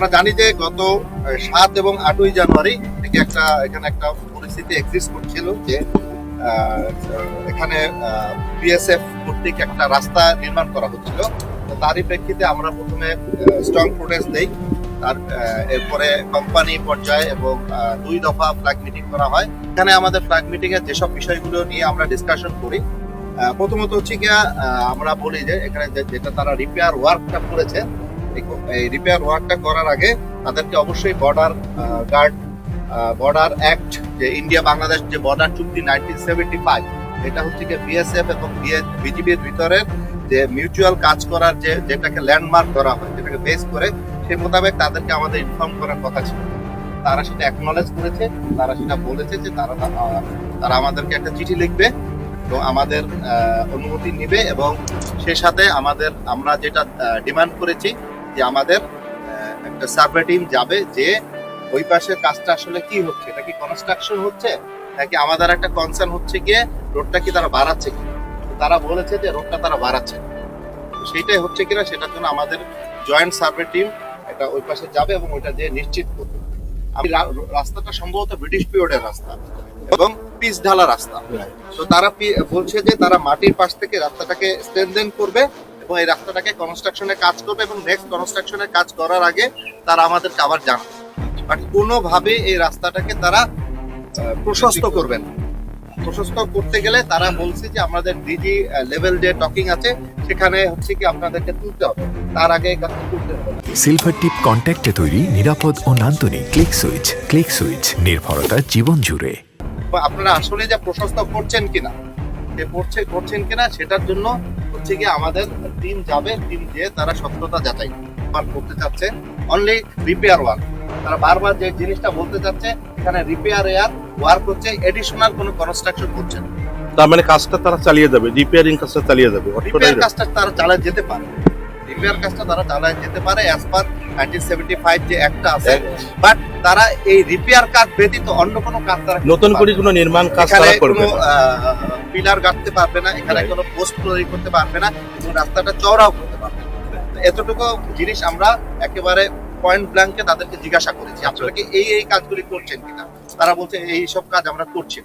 আমরা জানি যে গত 7 এবং 8ই জানুয়ারি থেকে এখানে একটা পরিস্থিতি এক্সিস্ট করছিল যে এখানে বিএসএফ কর্তৃক একটা রাস্তা নির্মাণ করা হচ্ছিল। তো তারই প্রেক্ষিতে আমরা প্রথমে স্ট্রং প্রোটেস্ট দেই। তার এরপরে কোম্পানি পর্যায়ে এবং 2 দফা ফ্ল্যাগ মিটিং করা হয়। এখানে আমাদের ফ্ল্যাগ মিটিং এর যেসব বিষয়গুলো নিয়ে আমরা ডিসকাশন করি, প্রথমত হচ্ছে গিয়া আমরা বলি যে এখানে যেটা তারা রিপেয়ার ওয়ার্কটা করেছে, এই রিপেয়ার ওয়ার্কটা করার আগে তাদেরকে অবশ্যই বর্ডার অ্যাক্ট, যে ইন্ডিয়া বাংলাদেশ যে বর্ডার চুক্তি 1975, এটা হচ্ছে গিয়ে বিএসএফ এবং বিজিবির ভিতরে যে মিউচুয়াল কাজ করার যেটাকে ল্যান্ডমার্ক ধরা হয়, যেটাকে বেস করে সেই মোতাবেক তাদেরকে আমাদের ইনফর্ম করার কথা ছিল। তারা সেটা অ্যাকনলেজ করেছে, তারা সেটা বলেছে যে তারা আমাদেরকে একটা চিঠি লিখবে এবং আমাদের অনুমতি নিবে, এবং সেই সাথে আমরা যেটা ডিমান্ড করেছি যে আমাদের একটা সার্ভে টিম যাবে, যে ওই পাশের কাজটা আসলে কি হচ্ছে, এটা কি কনস্ট্রাকশন হচ্ছে নাকি আমাদের একটা কনসার্ন হচ্ছে গিয়ে রোডটা কি তারা বাড়াচ্ছে কি। তারা বলেছে যে রোডটা তারা বাড়াচ্ছে, তো সেইটাই হচ্ছে কিনা সেটার জন্য আমাদের জয়েন্ট সার্ভে টিম এটা ওই পাশে যাবে এবং ওইটা যে নিশ্চিত করবে। রাস্তাটা সম্ভবত ব্রিটিশ পিরিয়ডের রাস্তা এবং পিচ ঢালা রাস্তা, তো তারা বলছে যে তারা মাটির পাশ থেকে রাস্তাটাকে স্ট্রেনথেন করবে এবং এই রাস্তাটাকে কনস্ট্রাকশনের কাজ করবে, এবং নেক্সট কনস্ট্রাকশনের কাজ করার আগে তারা আমাদেরকে আবার জানাবে। বাট কোনোভাবে এই রাস্তাটাকে তারা প্রশস্ত করবেন। প্রশস্ত করতে গেলে তারা বলছে যে আমাদের ডিজি লেভেল যে টকিং আছে সেখানে হচ্ছে কি আপনাদেরকে তুলতে হবে, তার আগে এই কাজটা তুলতে হবে। সিলভার টিপ কন্ট্যাক্টে তৈরি নিরাপদ ও নান্দনিক ক্লিক সুইচ নির্ভরতা জীবন জুড়ে। আপনারা আসলে যে প্রশস্ত করছেন কিনা সেটার জন্য হচ্ছে কি আমাদের টিম যাবে, টিম দিয়ে তারা সত্যতা যাচাই করতে চাচ্ছে। অনলি রিপেয়ার ওয়ার্ক, তারা বারবার যে জিনিসটা বলতে চাচ্ছে এখানে রিপেয়ার ওয়ার্ক হচ্ছে, এডিশনাল কোনো কনস্ট্রাকশন হচ্ছে না। তার মানে কাজটা তারা চালিয়ে যাবে, রিপেয়ারিং কাজটা চালিয়ে যাবে, রিপেয়ার কাজটা তারা চালিয়ে যেতে পারে, অ্যাজ পার 1975 যে একটা আছে। বাট তারা এই রিপেয়ার কাজ ব্যতীত অন্য কোনো কাজ তারা নতুন করে কোনো নির্মাণ কাজ তারা করবে না, পিলার গাঁথতে পারবে না, এখানে কোনো পোস্ট তৈরি করতে পারবে না, এবং রাস্তাটা চওড়াও করতে পারবে না। এতটুকু জিনিস আমরা একেবারে পয়েন্ট ব্ল্যাঙ্কে তাদেরকে জিজ্ঞাসা করেছি, আপনারা কি এই কাজগুলি করছেন কিনা। তারা বলছে এই সব কাজ আমরা করছি।